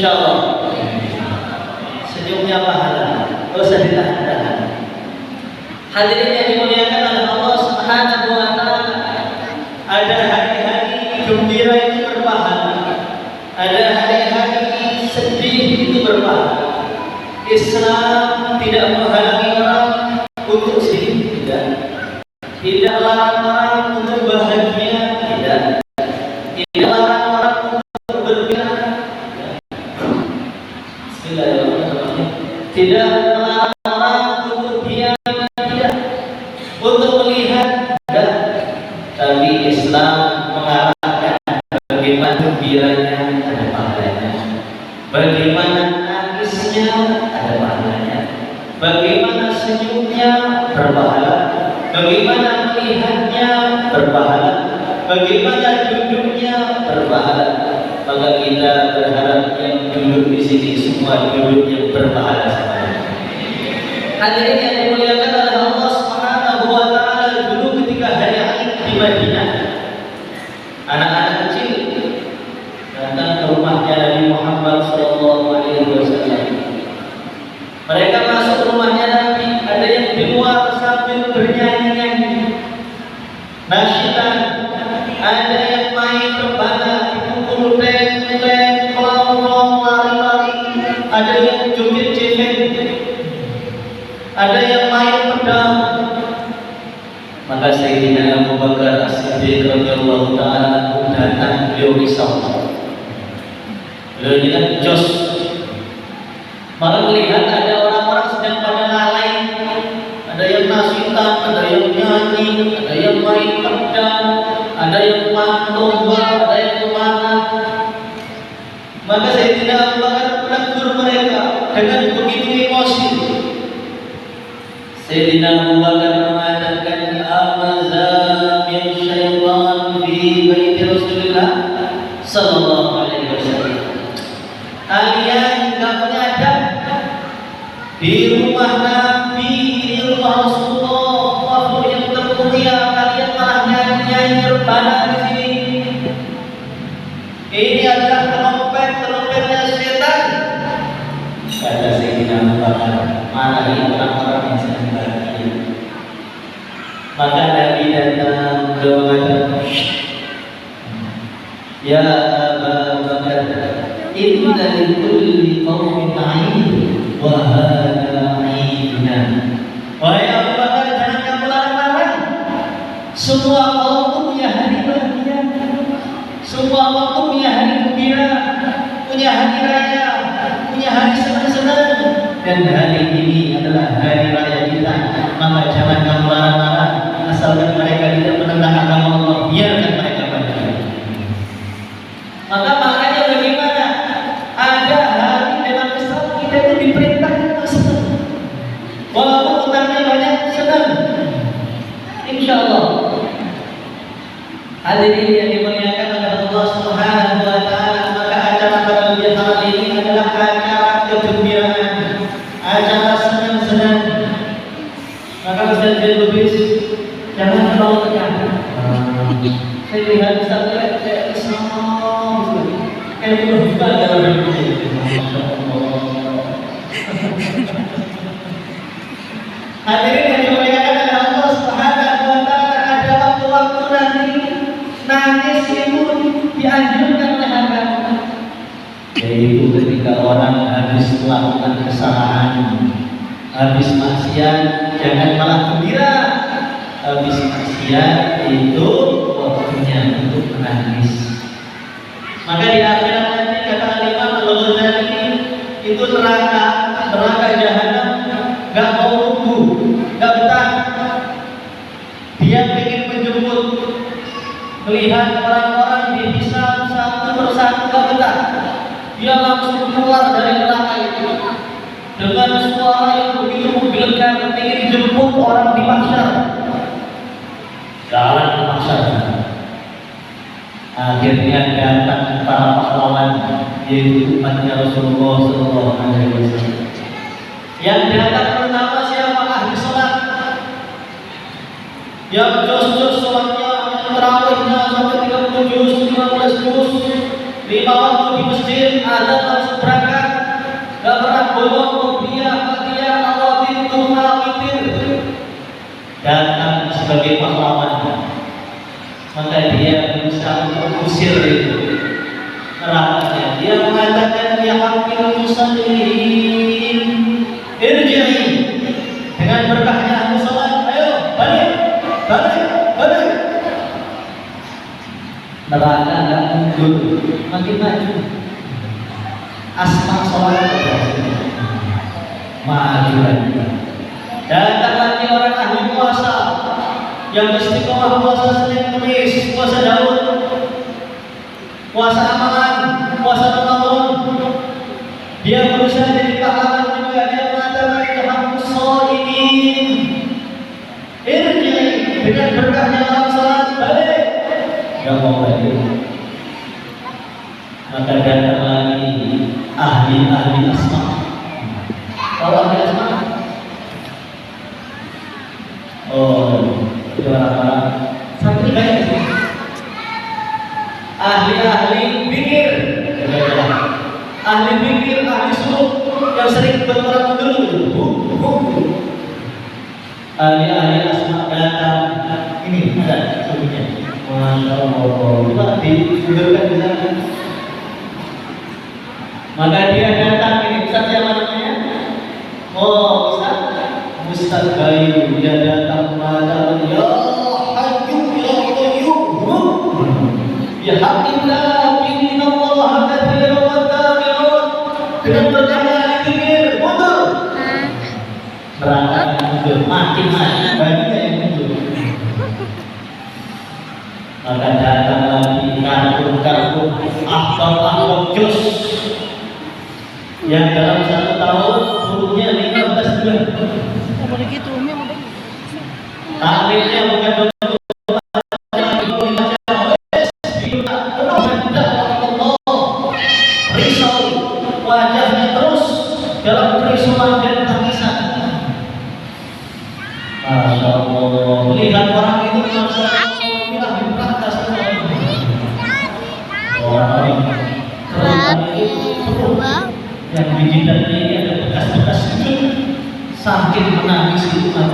Insya Allah. Senyumnya pahala, gak usah ditahan-tahan. Hadirin yang dimuliakan oleh Allah Subhanahu wa Ta'ala, ada hari-hari gembira itu berpahala, ada hari-hari sedih itu berpahala. Islam tidak menghalangi orang untuk sedih, tidak melarang orang untuk bahagia, tidak melarang orang untuk bergembira, tidak melarang orang untuk diam, tidak untuk melihat, tidak. Tapi Islam mengarahkan bagaimana gembiranya ada pahalanya, bagaimana nangisnya ada pahalanya, bagaimana senyumnya berpahala, bagaimana melihatnya berpahala, bagaimana duduknya berpahala. Maka kita berharap yang duduk di sini semua duduknya berpahala semuanya. Hadirin yang dimuliakan oleh Allah Subhanahu wa Ta'ala, dulu ketika hari Aid di Madinah, anak-anak kecil datang ke rumahnya Nabi Muhammad SAW. Mereka masuk rumahnya Nabi, ada yang di luar sambil bernyanyi-nyanyi, nasyidan, ada yang main rebana, dipukul ten-ten, kelong-kelong, lari-lari, ada yang joget-joget, ada yang main pedang. Maka Sayyidina Abu Bakar As-Siddiq radhiyallahu ta'ala datang, beliau risau. Beliau ini kan jos. Malah melihat ada orang-orang sedang pada lalai, ada yang nasitan, ada yang nyanyi, ada yang main pedang, ada yang main lomba, ada yang kemana. Maka Sayyidina Abu Bakar menegur mereka dengan begitu emosi. Sayyidina Abu Bakar mengatakan, "Amaza min syaitan fi baiti Rasulullah sallallahu alaihi wasallam." Kalian enggak punya adab di rumah Nabi, di rumah Rasulullah, makhluk yang termulia, kalian malah nyanyi-nyanyi rebana di sini. Ini adalah trompetnya setan. Kata Sayyidina Abu Bakar, marahi orang-orang yang sedang bahagia. Maka Nabi datang, beliau mengatakan, "Ya Abu Bakar, inna likulli qaumin 'aid wa hadha 'aiduna." Wahai Abu Bakar, jangan kamu larang-larang. Semua kaum punya hari bahagia, semua kaum punya hari gembira, punya hari raya, punya hari senang-senang. Dan hari ini adalah hari raya kita. Maka jangan kamu larang-larang, asalkan mereka tidak menentang agama Allah, biarkan mereka bahagia. Maka makanya bagaimana ada hari dalam Islam kita itu diperintahkan untuk senang, walaupun utangnya banyak, senang. Insya Allah. Hadirin yang dimuliakan oleh Allah Subhanahu wa Ta'ala, maka acara halal bihalal ini adalah acara kegembiraan, acara senang-senang. Maka Ustaz Lubis jangan terlalu tegang. Saya lihat Ustaz kayak Islam, kayak berbuka dalam hidup. Hadirin yang dimuliakan oleh Allah Subhanahu wa Ta'ala, ada waktu-waktu nanti nangis itu dianjurkan oleh agama, yaitu ketika orang habis melakukan kesalahan, habis maksiat, jangan malah gembira. Habis maksiat itu waktunya untuk menangis. Maka di akhirat nanti kata Imam Al-Ghazali, itu neraka jahanam gak mau tunggu, gak betah. Dia ingin menjemput, melihat orang-orang dihisab satu persatu, gak betah. Dia langsung keluar dari neraka itu dengan suara yang begitu menggelegar, ingin jemput orang di mahsyar. Jalan ke mahsyar. Akhirnya datang para pahlawan, yaitu umatnya Rasulullah SAW. Yang datang pertama siapa? Ahli sholat. Yang jos-jos sholatnya, terawihnya sampai 30 juz, 15 juz. 5 waktu di masjid, ada langsung berangkat, gak pernah bolong, kopiah, fatihah, awatin, tuha, witir, datang sebagai pahlawan. Maka dia berusaha untuk usir itu nerakanya. Dia mengatakan, ya haqqil musallin, irji'i, dengan berkahnya aku salat, ayo balik, balik, balik. Neraka nggak mundur, makin maju. Asma sholat maju lagi. Datang lagi orang ahli puasa yang istiqomah puasa Senin Kemis, puasa Daud, puasa amalan, puasa Ramadan. Dia berusaha jadi pahlawan juga. Dia mengatakan haqqus sholimin, irji, dengan berkahnya orang salat balik. Gak mau balik. Maka datang lagi ahli asma. Kalau ahli asma, oh, itu orang-orang sampai banyak sih. Ahli pikir, ahli pikir, ahli suluk yang sering berperang dulu. Ahli asma datang. Ini ada suluknya. Masya Allah, kita dibudurkan di sana. Maka dia datang, ini Ustaz siapa namanya? Oh, Ustaz Gayu. Dia datang mengatakan, ya Hayyu ya Qayyum, ya Haqqillah, inna Allah katsirun wa tabi'un. Dengan berkata dipikir, mundur. Berangkat mundur, makin banyak yang mundur. Maka datang lagi karbon ahbab jus yang dalam 1 tahun turunnya 15 bulan. Boleh gitu, Umi mau bagi. Akhirnya bukan risau, wajahnya terus dalam kerisauan dan tangisan. Masya Allah, lihat orang itu yang di jidatnya ini ada bekas-bekas sakit menangis itu kan.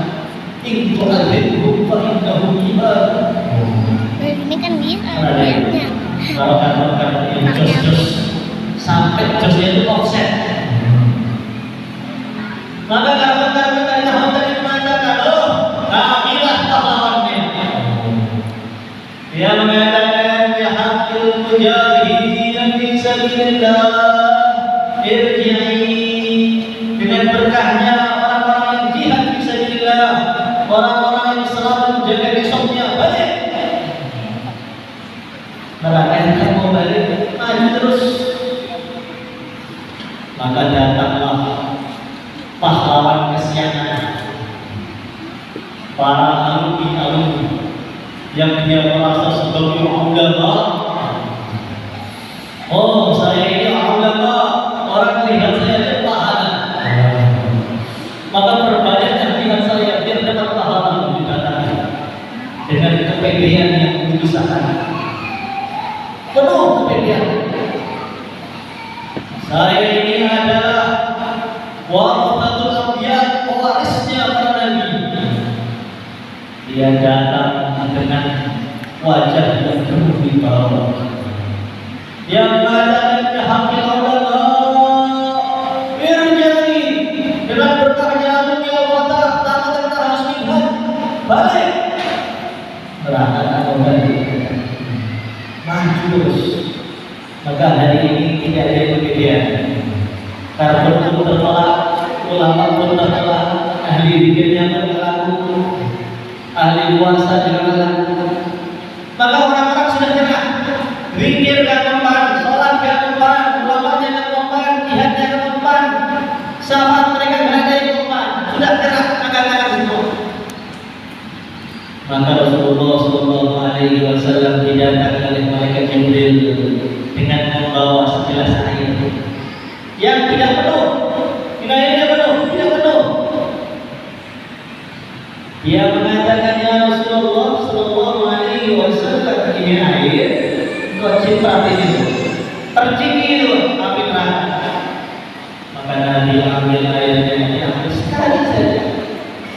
Itu adikku fa'indahu ibadah. Ini kan bisa lihatnya. Kalau kan yang jos-jos sampai josnya itu offset. Maka karena tadi tadi mengatakan, oh, kamilah pahlawannya. Dia mengatakan, ya haqqil mujahidin fi sabilillah, irji'i, dengan berkahnya orang-orang yang jihad fi sabilillah, orang-orang yang selalu menjaga besoknya balik. Mereka yang mau balik, maju terus. Maka datanglah pahlawan kesiangan, para alumni yang dia merasa sebagai ulama. Oh, saya ini ulama, orang lihat saya ada pahala. Maka perbanyakkan lihat saya biar dapat pahala dengan kepedean yang berusaha. Penuh kepedean. Saya ini adalah warathatul anbiya, pewarisnya para nabi. Dia datang dengan wajah yang penuh wibawa. Yang mengatakan haqqil ulama, irji'i, dengan berkahnya dunia kota, tangan harus minhat, balik. Berangkat atau balik, maju terus. Maka hari ini tidak ada yang berbeda. Karbon pun tertolak, ulama pun tertolak, ahli zikirnya pun terlaku, ahli puasa juga terlaku. Maka orang-orang sudah nyerah. Zikir gak mempan, sholat gak mempan, ulamanya gak mempan, jihadnya gak mempan, sahabat mereka gak ada yang mempan. Sudah nyerah, angkat-angkat itu. Maka Rasulullah SAW didatangkan oleh malaikat Jibril dengan membawa segelas air yang tidak penuh, airnya penuh, tidak penuh. Dia mengatakan, ya Rasulullah SAW, ini air, kau cipratin itu. Perciki itu api neraka. Maka Nabi ambil airnya, diambil sekali saja,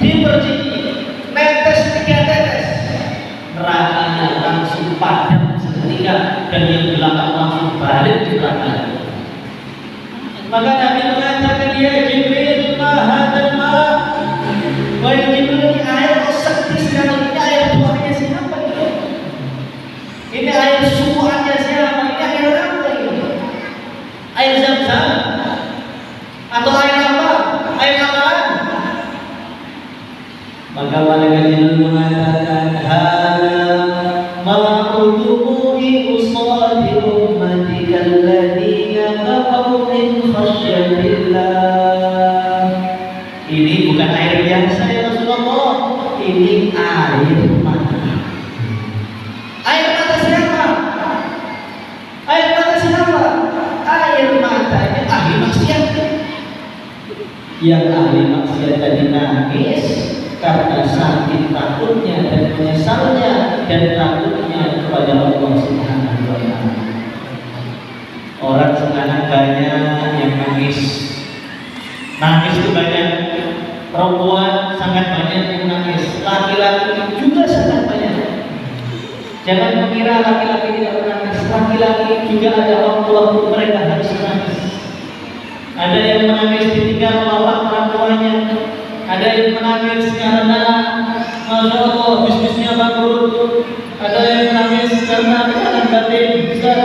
diperciki, netes 3 tetes, nerakanya langsung padam seketika, dan yang belakang langsung balik di neraka. Maka Nabi mengatakan, dia Jibril, mahadal ma, wahai Jibril, ini air kok sakti sekali, ini air tuanya siapa ini? Ini air subuhannya siapa? Ini air apa ini? Air Zam-Zam? Atau air apa? Air apaan? Maka malaikat Jibril mengatakan, hada ma'udu'i usadi ummatika alladhina baqaw min khasyatillah. Ini bukan air biasa ya Rasulullah, ini air mata. Air mata siapa? Air mata siapa? Air matanya ahli maksiat. Yang ahli maksiat tadi nangis karena saking takutnya dan menyesalnya dan takutnya kepada Allah Subhanahu wa Ta'ala. Orang sekarang banyak yang nangis. Nangis itu banyak. Perempuan sangat banyak yang nangis. Laki-laki juga sangat banyak. Jangan mengira laki-laki tidak menangis. Laki-laki juga ada waktu-waktu mereka harus menangis. Ada yang menangis ditinggal wafat orang tuanya. Ada yang menangis karena Masya Allah bisnisnya bangkrut. Ada yang menangis karena tekanan batin besar.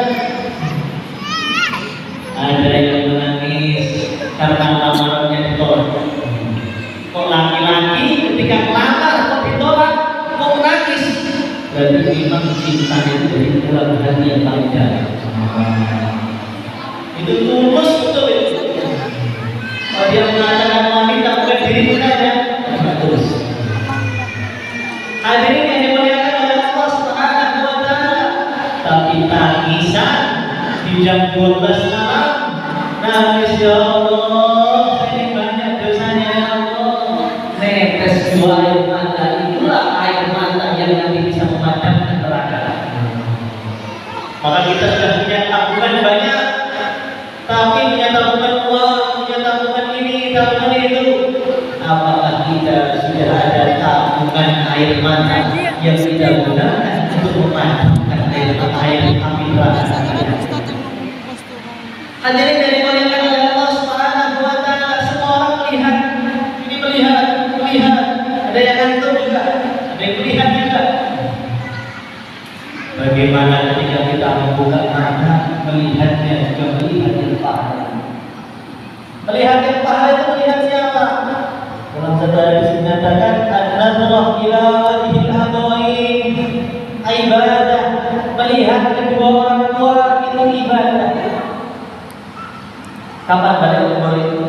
Ada yang menangis karena lamarannya ditolak. Kok laki-laki ketika melamar kok ditolak, kok menangis? Berarti memang cintanya itu dari dalam hati yang paling dalam. Itu tulus betul itu. Kalau dia mengatakan wanita bukan dirimu saja, tulus. Hadirin yang dimuliakan oleh Allah Subhanahu wa Ta'ala. Tapi tangisan di jam 12 malam, nangis ya Allah, ini banyak dosanya ya Allah. Netes 2 air mata, itulah air mata yang nanti bisa memadamkan neraka. Maka kita sudah punya tabungan banyak, tapi punya tabungan uang, punya tabungan ini, tabungan itu. Apakah kita sudah ada tabungan air mata yang kita gunakan untuk memadamkan air mata, air api neraka? Hadirin dari muliakan oleh Allah Subhanahu wa Ta'ala. Semua orang melihat, ini melihat. Ada yang ngantuk juga, ada yang melihat juga. Bagaimana ketika kita membuka mata, melihatnya juga melihat yang pahala. Melihat yang pahala itu melihat siapa? Dalam satu hadis dinyatakan, an-nazrah ila wajhil abawain ibadah. Melihat kedua orang tua itu ibadah. Kapan balik umur itu?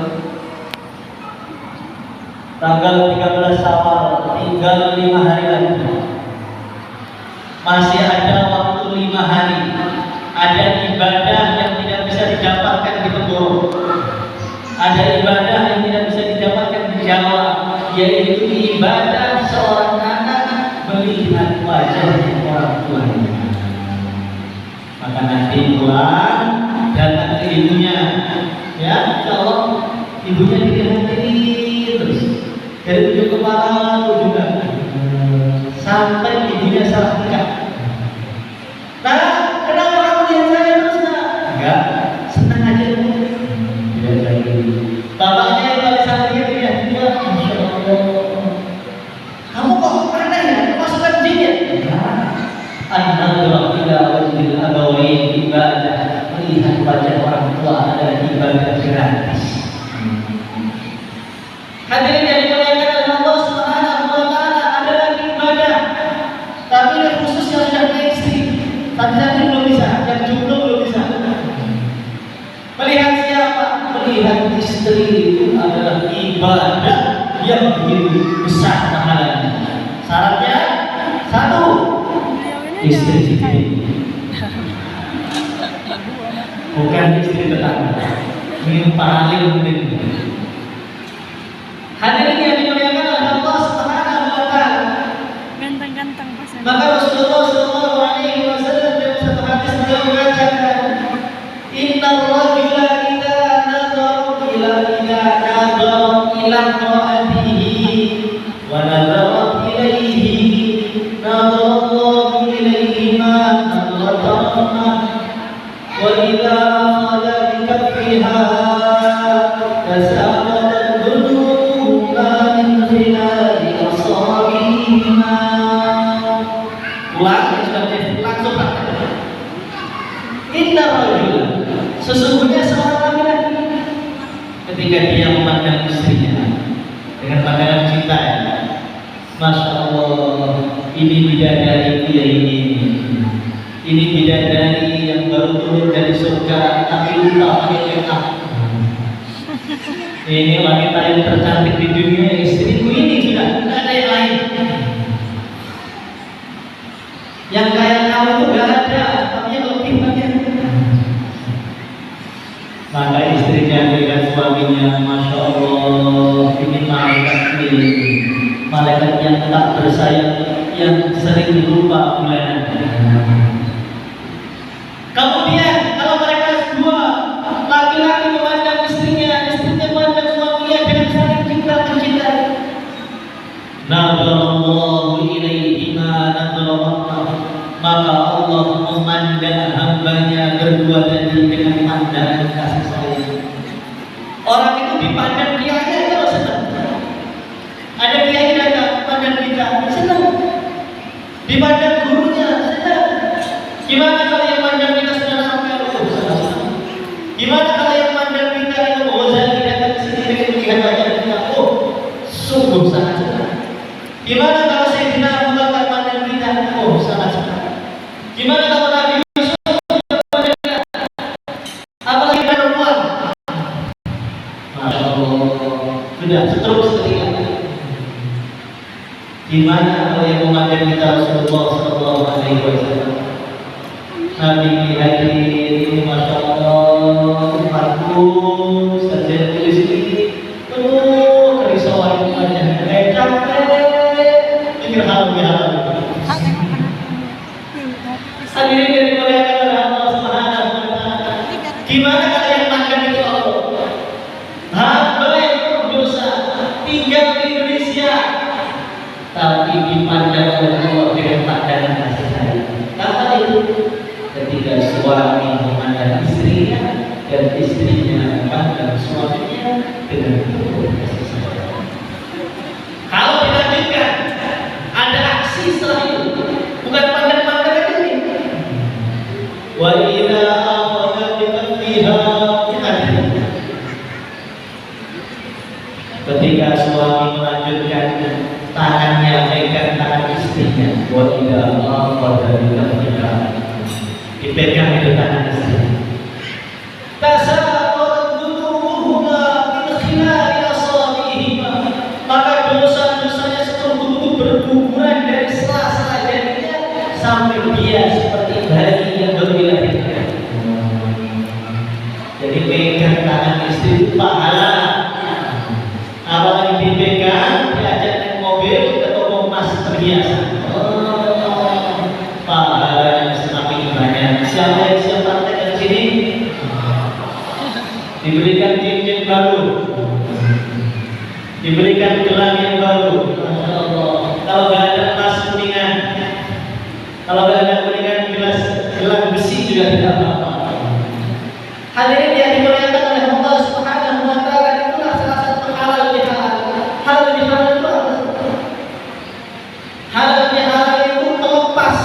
Tanggal 13 Syawal, tinggal 5 hari lagi. Masih ada waktu 5 hari. Ada ibadah yang tidak bisa didapatkan di Tenggoro. Ada ibadah yang tidak bisa didapatkan di Jawa, yaitu ibadah seorang anak melihat wajah orang tuanya. Maka nanti pulang datang ke ibunya. Ya, kalau ibunya dilihat terus dari ujung kepala juga sampai ibunya salah tingkah. Nah, kenapa kamu lihat saya terus? Enggak, senang aja. Tidak lagi. Bapaknya yang paling salah dia juga. Masya Allah. Kamu kok aneh ya? Masukkan jin ya? Enggak. An-nadhra ila wajhil abawain ibadah. Melihat wajah orang tua adalah ibadah gratis. Hadirin yang dimuliakan oleh Allah Subhanahu wa Ta'ala, ada lagi ibadah, tapi yang khusus yang sudah punya istri. Tadi belum bisa, yang jomblo belum bisa. Melihat siapa? Melihat istri itu adalah ibadah yang begitu besar pahalanya. Syaratnya 1, istri sendiri. Bukan istri tetangga. Ini paling penting. Hadirin yang dimuliakan oleh Allah Subhanahu wa Ta'ala. Ganteng-ganteng pasangan. Maka Rasulullah SAW dalam satu hadis beliau mengatakan, Inna rajula idza nadhara ila imra'atihi wa nadhara ilayhi nadhara Allahu ilayhi ma nadhara wa idza akhadha bi kaffiha tasaqata dhunuba min khilali asabihima. Langsung praktek. Inna rajula, sesungguhnya seorang laki-laki ketika dia memandang istrinya dengan pandangan cinta, Masya Allah, ini bidadari dia ini bidadari yang baru turun dari surga tapi lupa pakai makeup. Ini wanita yang tercantik di dunia, istriku ini sudah tidak ada yang lain. Yang kayak kamu itu gak ada, tapi yang lebih banyak. Maka istrinya dengan suaminya, Masya Allah, ini malaikat yang tak bersayap, yang sering lupa bulanan. Kemudian kalau mereka dua, laki-laki memandang istrinya, istrinya memandang suaminya dengan saling cinta mencintai. Nadharallahu ilaihi ma nadharallahu, maka Allah memandang hambanya berdua tadi dengan pandangan kasih sayang. Orang itu dipandang kiai kalau senang. Ada kiai datang pandang kita senang. Dipandang gurunya senang. Gimana kalau yang pandang kita sudah sampai senang? Gimana kalau yang pandang kita itu Ghazali datang ke sini dengan melihat wajah kita, oh sungguh sangat senang. Gimana kalau Sayyidina Abu Bakar pandang kita, oh sangat senang. Gimana kalau Nabi Yusuf pandang kita, apalagi perempuan? Masya Allah, sudah seterusnya. Gimana kalau yang memandang kita Rasulullah Sallallahu Alaihi Wasallam? Nabi hadir ini, Masya Allah, umatku saja tulis ini penuh kerisauan wajah, capek mikir hal-hal. Hadirin yang dimuliakan oleh Allah Subhanahu wa Ta'ala, gimana kalau yang makan itu Allah? Hamba yang berdosa tinggal di Indonesia, tapi dipandang oleh Allah dengan pandangan kasih sayang. Apa itu? Ketika suami memandang istrinya dan istrinya memandang suaminya dengan penuh kasih sayang. Kalau dilanjutkan, ada aksi setelah itu, bukan pandang-pandangan ini. Wa idza akhadha bi kaffiha, ketika suami melanjutkan tangannya pegang tangan istrinya, wa idza akhadha bi kaffiha, dipegang itu tangan istrinya. Tasaqat dhunubuhuma min khilali asabihima, maka dosa-dosanya seluruh berguguran dari sela-sela jarinya sampai dia seperti bayi yang baru dilahirkan. Jadi pegang tangan istri itu pahala. Apalagi dipegang, diajak naik mobil ke toko emas perhiasan. Pahala yang semakin banyak. Siapa yang siap praktek di sini? Diberikan cincin baru, diberikan gelang yang baru. Masya Allah. Kalau nggak ada emas kuningan, kalau nggak ada kuningan gelang besi juga tidak apa-apa. Hadirin yang dimuliakan oleh Allah Subhanahu wa Ta'ala, itulah salah satu halal bihalal. Halal bihalal itu apa? Halal bihalal itu melepas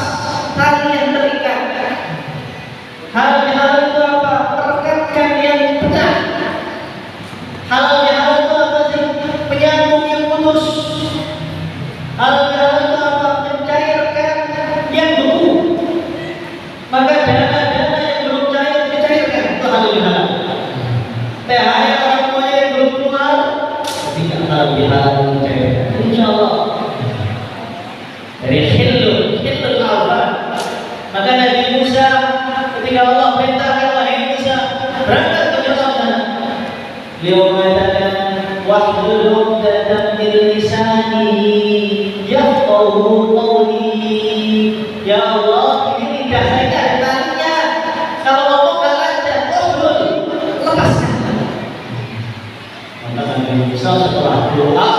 tali yang terikat. Halal bihalal itu apa? Merekatkan yang pecah. Halal bihalal itu apa sih? Penyambung yang putus. Halal bihalal itu apa? Mencairkan yang beku. Maka dana-dana yang belum cair dicairkan, itu halal bihalal. THR orang tuanya yang belum keluar, ketika halal bihalal mencairkan, insya Allah. Dari hilul alfan. Maka Nabi Musa ketika Allah perintahkan, wahai Musa, berangkat ke Fir'aun, beliau mengatakan, wahlul 'uqdatam min lisani yafqahu qawli. Ya Allah, ini lidah saya ada talinya. Kalau ngomong gak lancar, oh doa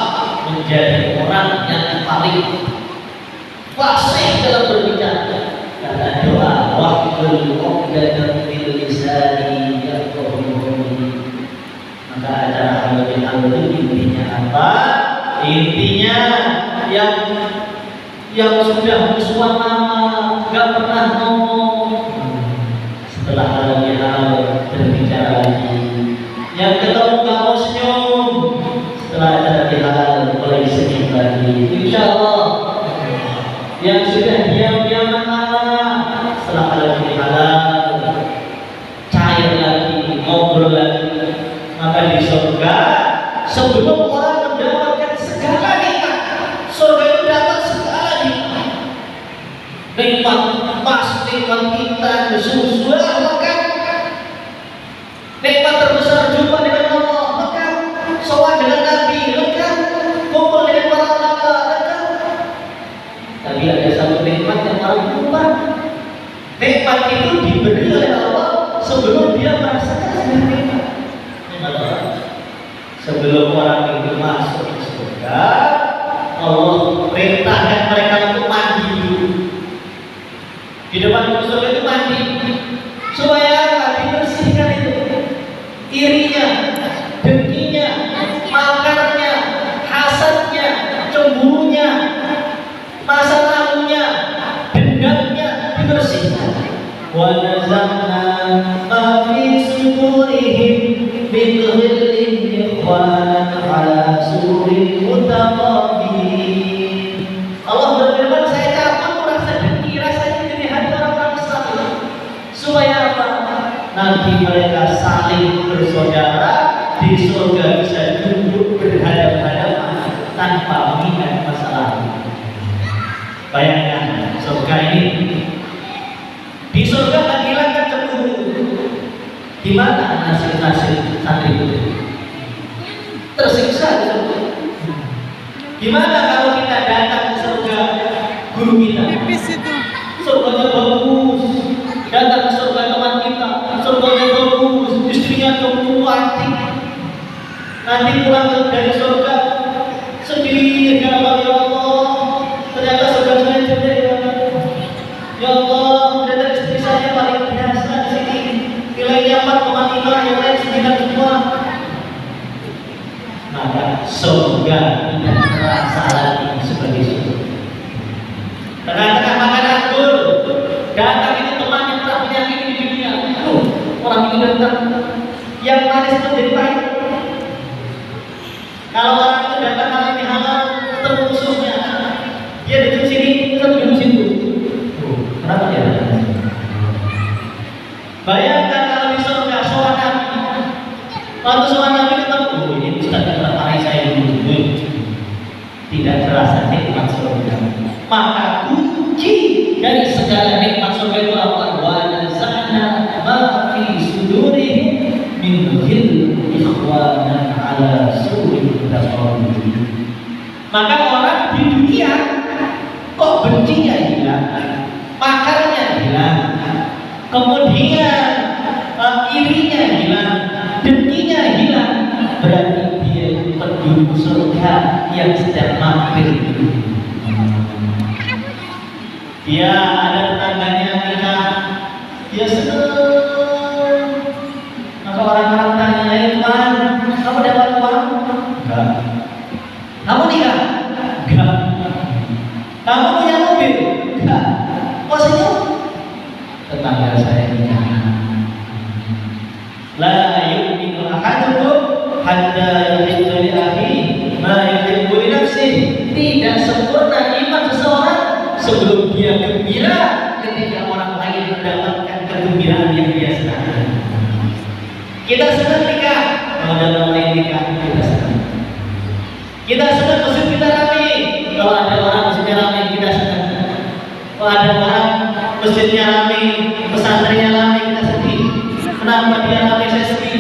menjadi orang yang paling fasih dalam berbicara. Karena doa wahdul 'uqdatam min lisani yafqahu qawli. Maka acara halal bihalal intinya apa? Intinya yang sudah musuhan lama nggak pernah ngomong, setelah halal bihalal berbicara lagi. Yang ketemu nggak mau senyum, setelah acara bihalal mulai senyum lagi. Insya Allah. Yang sudah diam-diaman lama, setelah halal bihalal cair lagi, ngobrol lagi. Maka di surga, sebelum orang mendapatkan segala nikmat, surga itu dapat segala nikmat. Nikmat emas, nikmat intan, surga, maka nikmat terbesar jumpa dengan Allah, maka sowan dengan Nabi, maka kumpul dengan para ulama, maka. Tapi ada satu nikmat yang paling lupa. Nikmat itu diberi oleh Allah sebelum dia merasakan segala nikmat. Sebelum orang itu masuk ke surga, Allah perintahkan mereka untuk mandi dulu. Di depan surga itu mandi, supaya dibersihkan itu irinya, dengkinya, makarnya, hasadnya, cemburunya, masa lalunya, dendamnya dibersihkan. Wa nazamna ma fi sudurihim min ghillin ikhwanan ala surin mutaqabilin. Allah berfirman, saya cabut rasa dengki, rasanya jadi hati orang-orang Islam, supaya apa? Nanti mereka saling bersaudara di surga, bisa duduk berhadapan-hadapan tanpa mengingat masalah. Bayangkan surga ini. Di surga menghilangkan cemburu. Di mana nasib-nasib santri itu? Tersiksa di surga. Gimana kalau kita datang ke surga guru kita? Surganya bagus. Datang ke surga teman kita, surganya bagus, istrinya cantik. Nanti pulang dari surga sedih, ya Allah, ternyata surga saya jelek. Ya Allah, ternyata istri saya paling biasa di sini. Nilainya 4,5, yang lain 9 semua. Maka surga tidak terasa lagi sebagai surga. Tengah-tengah makan anggur, datang itu teman yang tak penyakit di dunia. Orang ini datang, yang manis menjadi pahit. Kalau orang itu datang halal bihalal, ketemu musuhnya, dia duduk sini, kita duduk situ. Kenapa dia datang? Bayangkan kalau di surga soal Nabi, waktu soal Nabi ketemu, ini Ustaz yang tertarik saya dulu. Tidak terasa nikmat surga. Maka kunci dari segala nikmat surga itu apa? Wa nazana ma fi sudurihim min ghil ikhwanan ala surin mutaqabilin. Maka orang di dunia kok bencinya hilang, makarnya hilang, kemudian irinya hilang, dengkinya hilang, berarti dia itu penduduk surga yang sedang mampir. Dia ada tetangganya nikah, dia senang. Maka orang-orang tanya, Tuhan, kamu dapat uang? Enggak. Kamu nikah? Enggak. Kamu punya mobil? Enggak. Kok senyum? Tetangga saya nikah. La yu'minu ahadukum hatta yuhibbu li akhihi ma yuhibbu li nafsihi. Tidak sempurna iman seseorang sebelum dia gembira ketika orang lain mendapatkan kegembiraan yang dia senangi. Kita senang nikah, kalau ada orang lain nikah kita senang. Kita senang masjid kita ramai, kalau ada orang masjidnya ramai kita senang. Kalau ada orang masjidnya ramai, pesantrennya ramai kita sedih. Kenapa dia ramai saya sedih?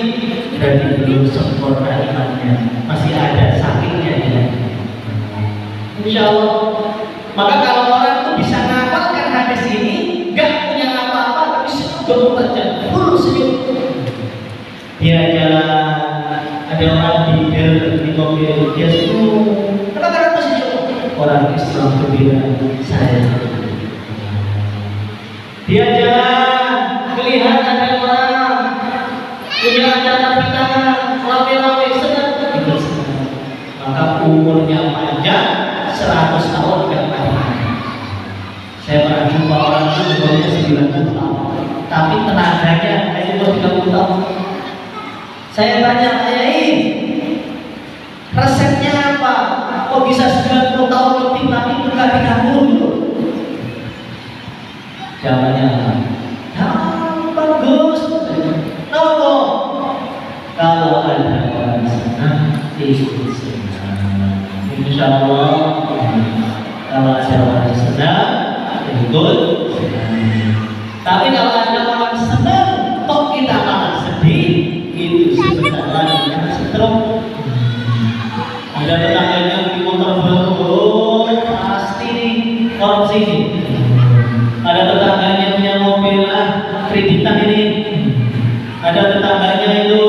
Berarti belum sempurna imannya, masih ada sakitnya dia. Insya Allah. Maka kalau orang itu bisa ngapalkan hadis ini, gak punya apa-apa, tapi senyum 24 jam, full senyum. Dia jalan, ada orang di kopi dia senyum. Kenapa kamu senyum? Orang Islam gembira, saya. Dia jalan, kelihatan ada orang punya acara tangan, rame-rame senang, ikut senang. Maka umurnya panjang, 100 tahun tidak panjang. Saya pernah jumpa orang itu umurnya 90 tahun, tapi tenaganya hanya umur 30 tahun. Saya tanya, Ayai, resepnya apa? Kok bisa 90 tahun lebih tapi nggak diganggu? Jawabannya apa? Bagus. Nopo. Kalau ada orang senang, ikut senang. Insya Allah. Kalau ada orang senang, ikut senang. Tapi kalau ada orang senang, kok kita malah sedih, itu sebenarnya stroke. Ada tetangganya di motor baru, pasti nih korupsi. Ada tetangganya punya mobil kreditan ini. Ada tetangganya itu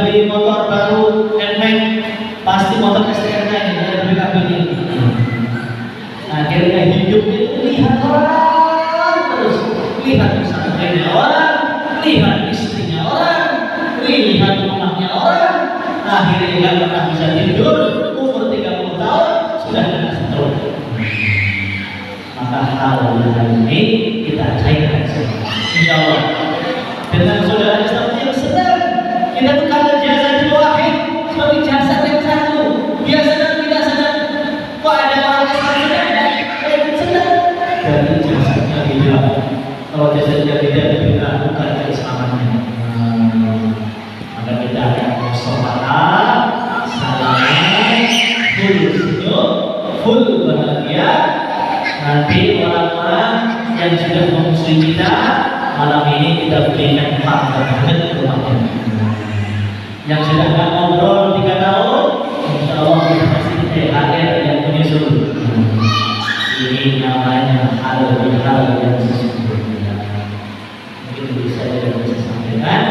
beli motor baru NMAX, pasti motor STNK ini ada BKB ini. Akhirnya hidup itu lihat orang terus, lihat pesantrennya orang, lihat istrinya orang, lihat rumahnya orang. Akhirnya nggak pernah bisa tidur, umur 30 tahun sudah kena stroke. Maka hal ini kita cairkan semua, insya Allah. Dengan saudara Islam yang senang, kita tukar jasa di wahid seperti jasa yang satu. Dia senang, tidak senang. Kok ada orang Islam senang? Senang. Dari jasanya tidak. Kalau jasanya tidak dilakukan keislamannya. Maka kita akan sholat, salam, full senyum, full bahagia. Nanti orang-orang yang sudah memusuhi kita malam ini kita berikan fakta banget ke rumahnya. Yang sudah nggak ngobrol 3 tahun, insya Allah kita pasti THR yang menyusul. Ini namanya hal yang sesungguhnya. Mungkin bisa saya bisa sampaikan.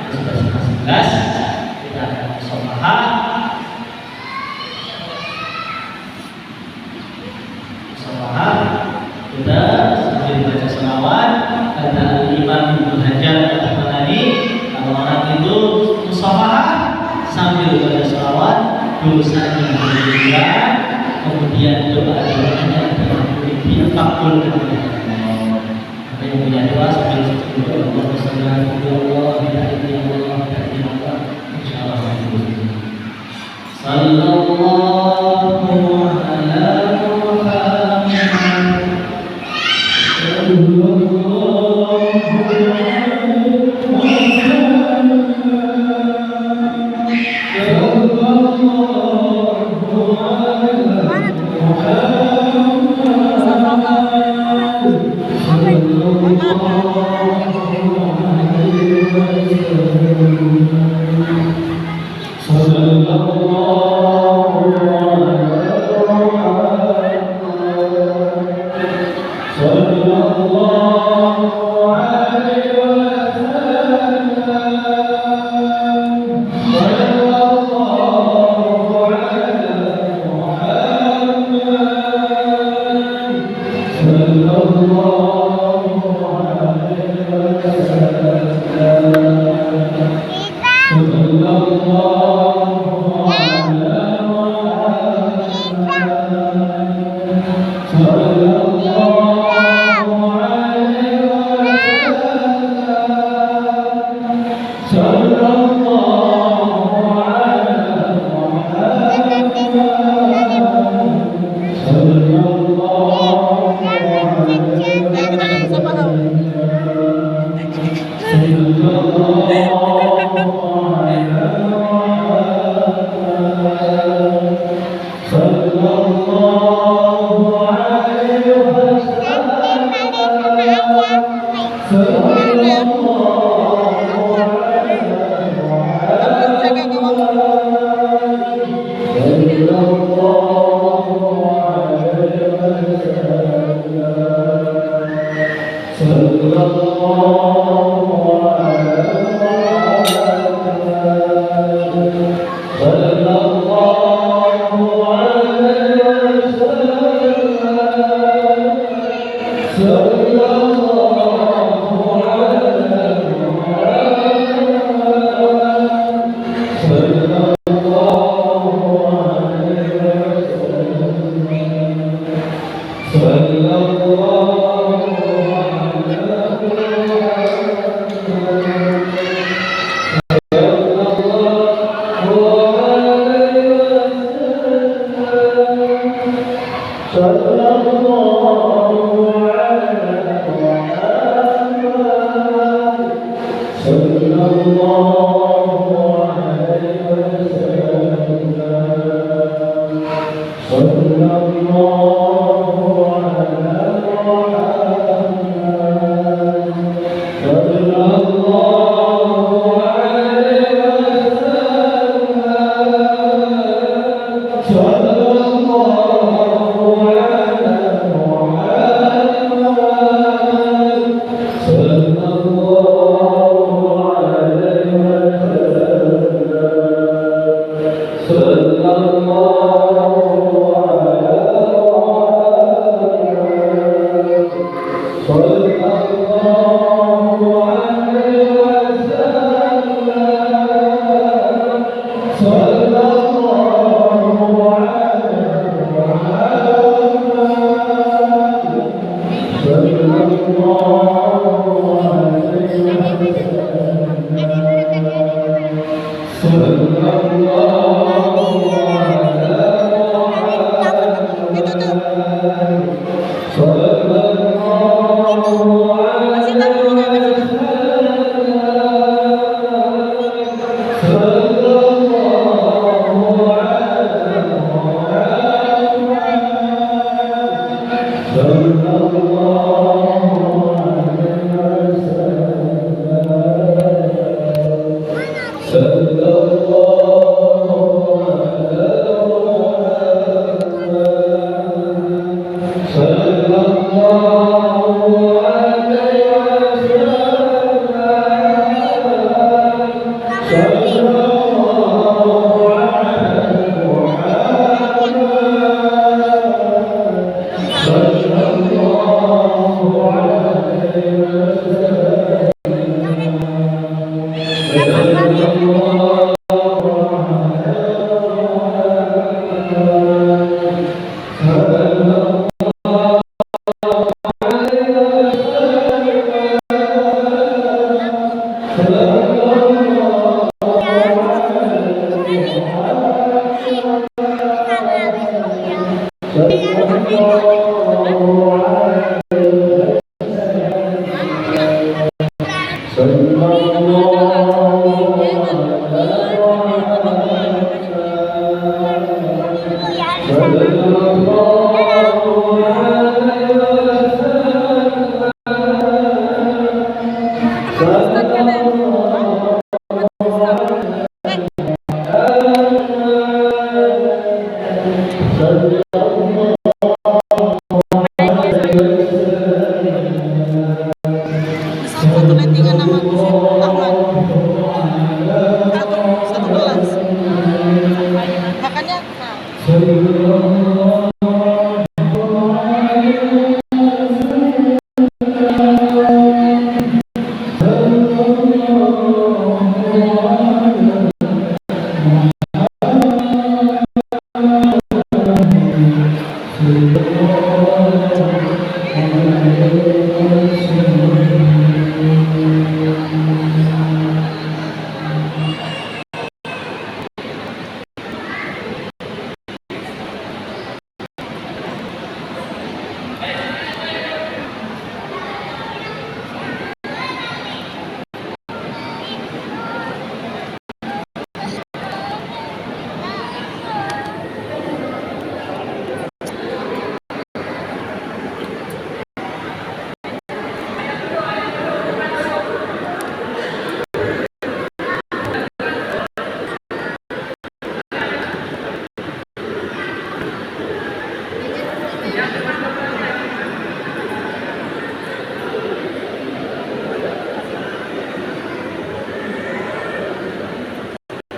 Sudah 11 kita akan mushafahah. Kita sambil baca selawat. Kata Imam Ibnu Hajar Al-Asqalani, kalau orang itu mushafahah sambil baca selawat, dosanya berlipat, kemudian doa-doanya dikabulkan oleh Allah. Apa yang punya doa sambil Allah sallallahu alaihi wasallam, insyaallah. Sallallahu alaihi Mana tuh?